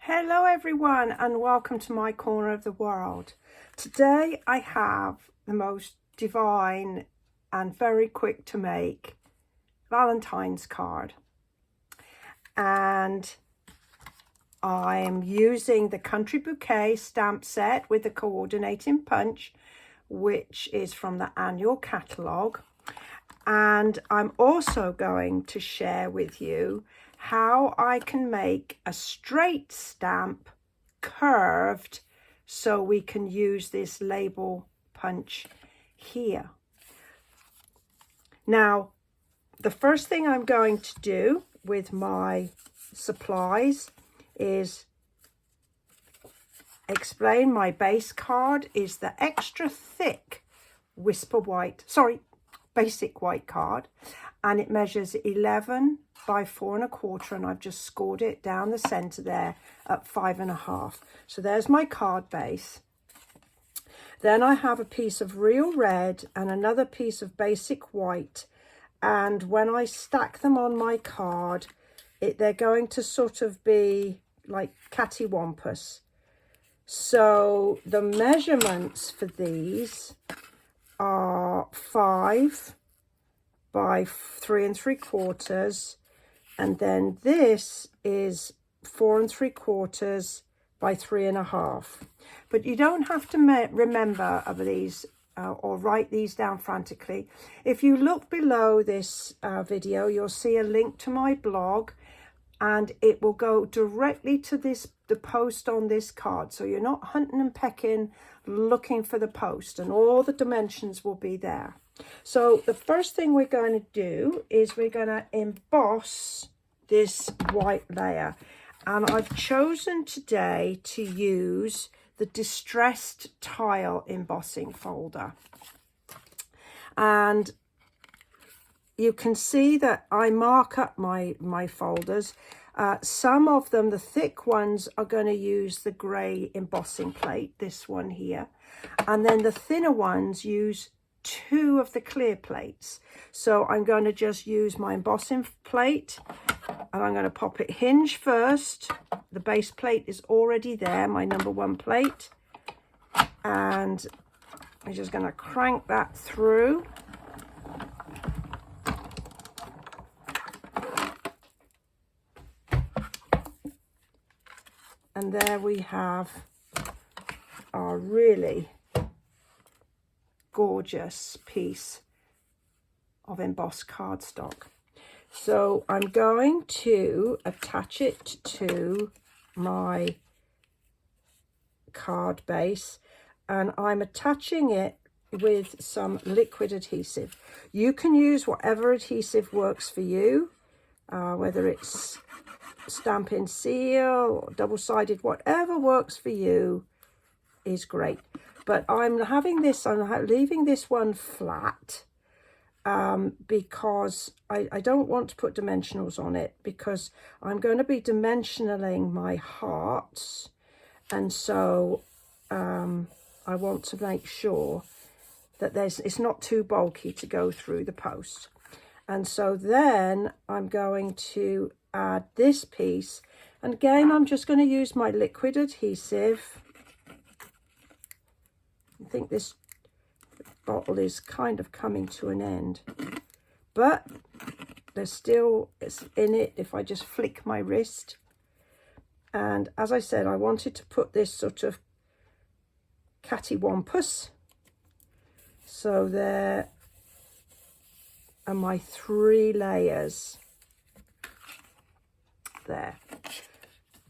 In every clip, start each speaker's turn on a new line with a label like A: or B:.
A: Hello everyone and welcome to my corner of the world. Today I have the most divine and very quick to make Valentine's card, and I'm using the Country Bouquet stamp set with the coordinating punch, which is from the annual catalogue. And I'm also going to share with you how I can make a straight stamp curved so we can use this label punch here. Now, the first thing I'm going to do with my supplies is explain my base card is the extra thick basic white card, and it measures 11 by 4 1/4, and I've just scored it down the center there at 5 1/2. So there's my card base. Then I have a piece of real red and another piece of basic white, and when I stack them on my card, they're going to sort of be like cattywampus. So the measurements for these are 5 by 3 3/4, and then this is 4 3/4 by 3 1/2. But you don't have to remember of these or write these down frantically. If you look below this video, you'll see a link to my blog, and it will go directly to the post on this card, so you're not hunting and pecking looking for the post, and all the dimensions will be there. So the first thing we're going to do is we're going to emboss this white layer, and I've chosen today to use the distressed tile embossing folder. And you can see that I mark up my folders. Some of them, the thick ones, are going to use the grey embossing plate, this one here. And then the thinner ones use 2 of the clear plates. So I'm going to just use my embossing plate, and I'm going to pop it hinge first. The base plate is already there, my number 1 plate. And I'm just going to crank that through. And there we have our really gorgeous piece of embossed cardstock. So I'm going to attach it to my card base, and I'm attaching it with some liquid adhesive. You can use whatever adhesive works for you, whether it's Stampin' Seal, double-sided, whatever works for you is great. But I'm leaving this one flat because I don't want to put dimensionals on it, because I'm going to be dimensionaling my hearts, and so I want to make sure that it's not too bulky to go through the post. And so then I'm going to add this piece, and again I'm just going to use my liquid adhesive. I think this bottle is kind of coming to an end, but there's still it's in it if I just flick my wrist. And as I said, I wanted to put this sort of cattywampus. So there are my 3 layers there.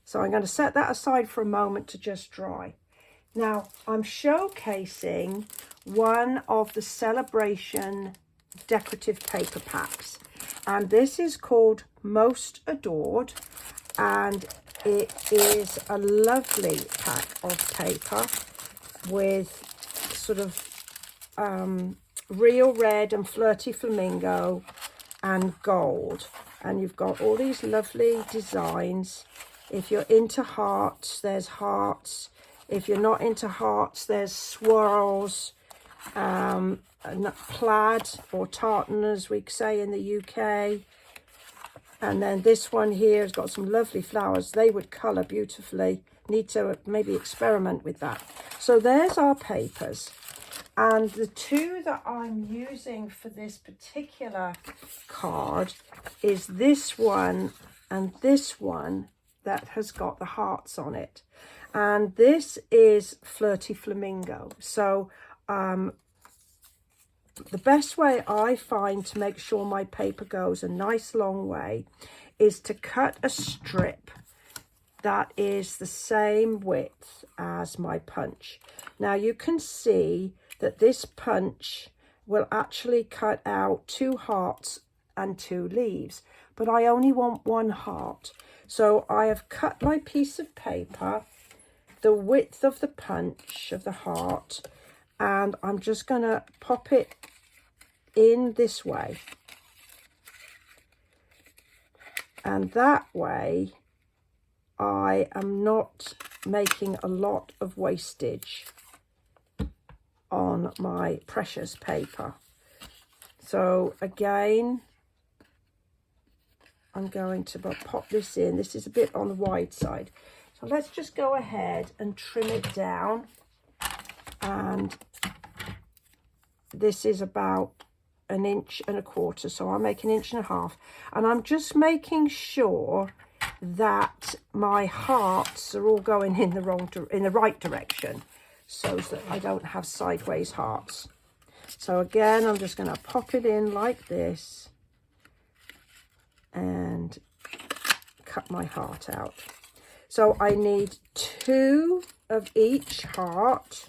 A: So I'm going to set that aside for a moment to just dry. Now I'm showcasing one of the Celebration decorative paper packs, and this is called Most Adored, and it is a lovely pack of paper with sort of real red and flirty flamingo and gold, and you've got all these lovely designs. If you're into hearts, there's hearts. If you're not into hearts, there's swirls, plaid or tartan, as we say in the UK, And then this one here has got some lovely flowers. They would colour beautifully. Need to maybe experiment with that. So there's our papers. And the two that I'm using for this particular card is this one and this one that has got the hearts on it. And this is Flirty Flamingo. So the best way I find to make sure my paper goes a nice long way is to cut a strip that is the same width as my punch. Now you can see that this punch will actually cut out 2 hearts and 2 leaves, but I only want 1 heart. So I have cut my piece of paper the width of the punch of the heart, and I'm just going to pop it in this way, and that way I am not making a lot of wastage on my precious paper. So again, I'm going to pop this in. This is a bit on the wide side, so let's just go ahead and trim it down. And this is about 1.25 inches, so I'll make 1.5 inches, and I'm just making sure that my hearts are all going in the right direction, so that I don't have sideways hearts. So again, I'm just going to pop it in like this and cut my heart out. So I need 2 of each heart.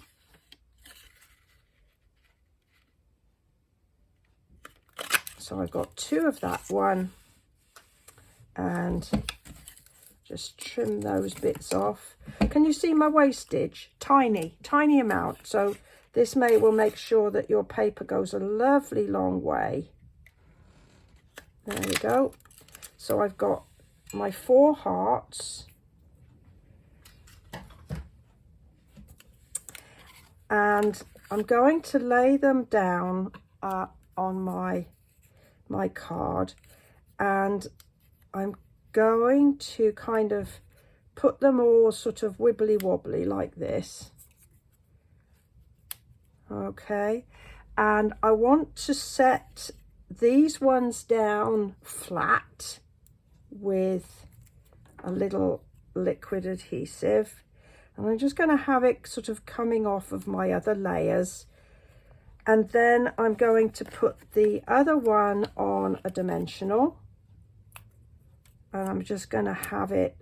A: So I've got 2 of that one, and just trim those bits off. Can you see my wastage? Tiny amount. So this will make sure that your paper goes a lovely long way. There we go. So I've got my 4 hearts. And I'm going to lay them down on my card, and I'm going to kind of put them all sort of wibbly wobbly like this. Okay, and I want to set these ones down flat with a little liquid adhesive, and I'm just going to have it sort of coming off of my other layers. And then I'm going to put the other one on a dimensional, and I'm just going to have it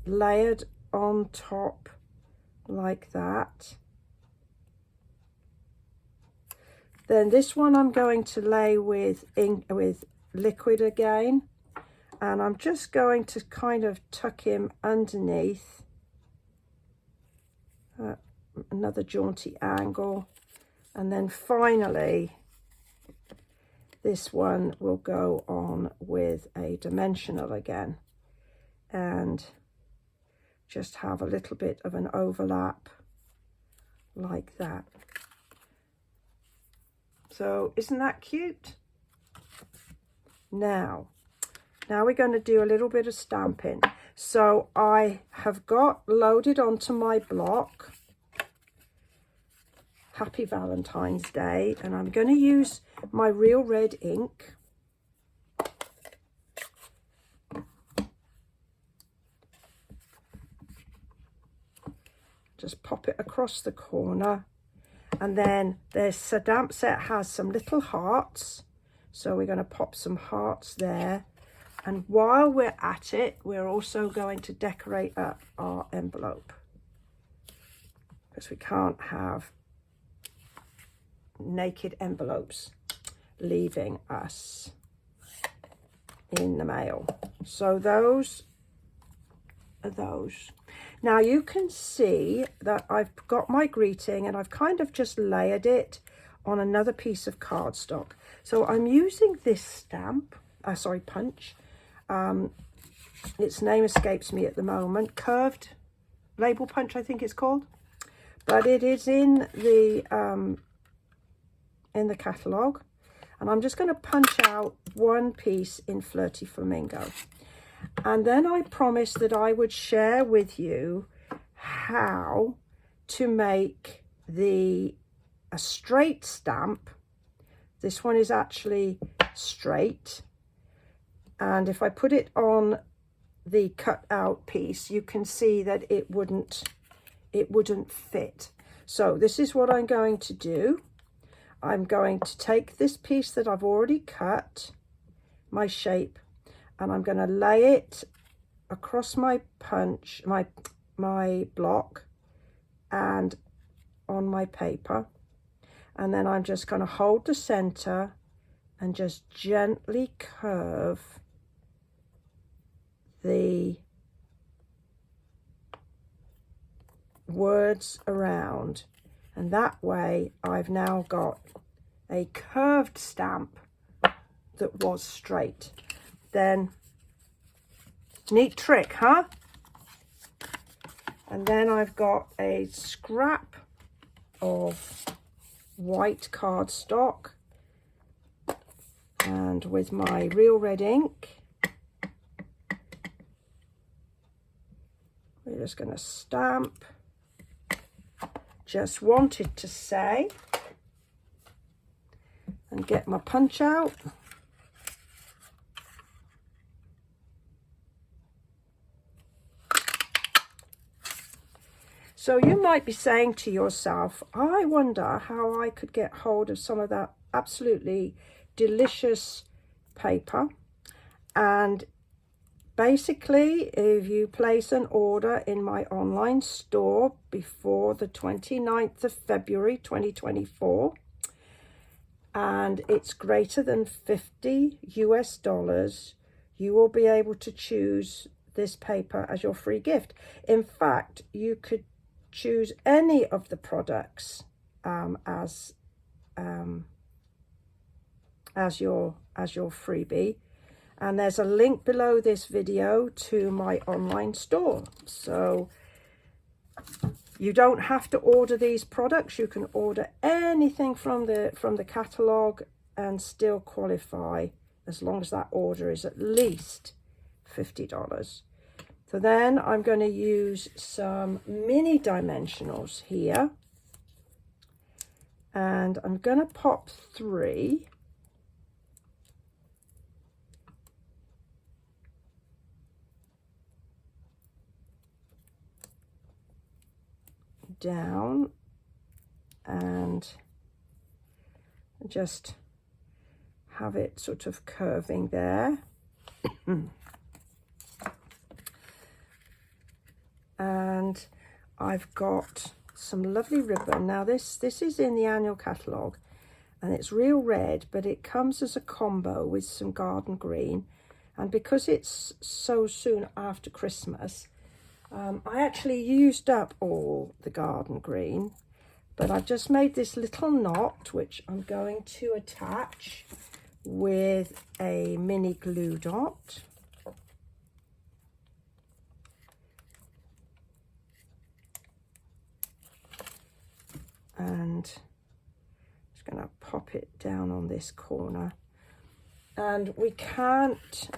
A: layered on top like that. Then this one I'm going to lay with liquid again, and I'm just going to kind of tuck him underneath. Another jaunty angle, and then finally this one will go on with a dimensional again, and just have a little bit of an overlap like that. So isn't that cute? Now we're going to do a little bit of stamping. So I have got loaded onto my block Happy Valentine's Day, and I'm going to use my real red ink. Just pop it across the corner, and then the stamp set has some little hearts, so we're going to pop some hearts there. And while we're at it, we're also going to decorate up our envelope, because we can't have naked envelopes leaving us in the mail. So those are those. Now you can see that I've got my greeting, and I've kind of just layered it on another piece of cardstock. So I'm using this stamp, punch. Its name escapes me at the moment. Curved label punch, I think it's called, but it is in the catalogue. And I'm just going to punch out one piece in Flirty Flamingo. And then I promised that I would share with you how to make a straight stamp. This one is actually straight. And if I put it on the cut out piece, you can see that it wouldn't fit. So this is what I'm going to do. I'm going to take this piece that I've already cut, my shape, and I'm going to lay it across my my block and on my paper. And then I'm just going to hold the center and just gently curve the words around, and that way I've now got a curved stamp that was straight. Then, neat trick, huh? And then I've got a scrap of white cardstock, and with my real red ink, we're just going to stamp. Just wanted to say, and get my punch out. So you might be saying to yourself, I wonder how I could get hold of some of that absolutely delicious paper. And basically, if you place an order in my online store before the 29th of February 2024, and it's greater than $50 US, you will be able to choose this paper as your free gift. In fact, you could choose any of the products as your freebie. And there's a link below this video to my online store. So you don't have to order these products. You can order anything from the catalogue and still qualify, as long as that order is at least $50. So then I'm going to use some mini dimensionals here. And I'm going to pop 3. Down and just have it sort of curving there. And I've got some lovely ribbon. Now this is in the annual catalogue, and it's real red, but it comes as a combo with some garden green. And because it's so soon after Christmas, I actually used up all the garden green, but I've just made this little knot, which I'm going to attach with a mini glue dot. And just going to pop it down on this corner. And we can't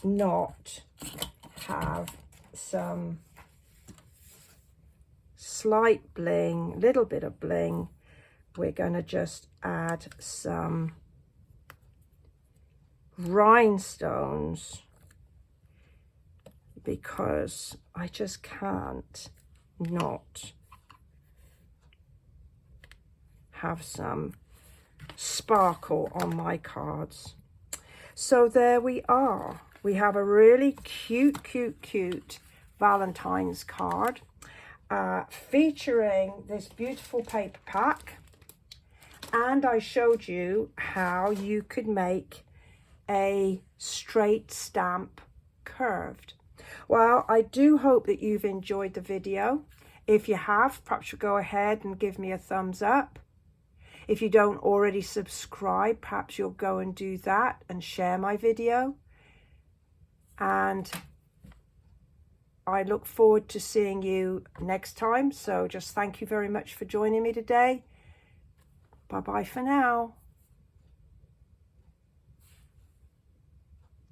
A: not have some slight bling, little bit of bling. We're going to just add some rhinestones, because I just can't not have some sparkle on my cards. So there we are. We have a really cute Valentine's card featuring this beautiful paper pack. And I showed you how you could make a straight stamp curved. Well, I do hope that you've enjoyed the video. If you have, perhaps you'll go ahead and give me a thumbs up. If you don't already subscribe, perhaps you'll go and do that and share my video. And I look forward to seeing you next time. So just thank you very much for joining me today. Bye-bye for now.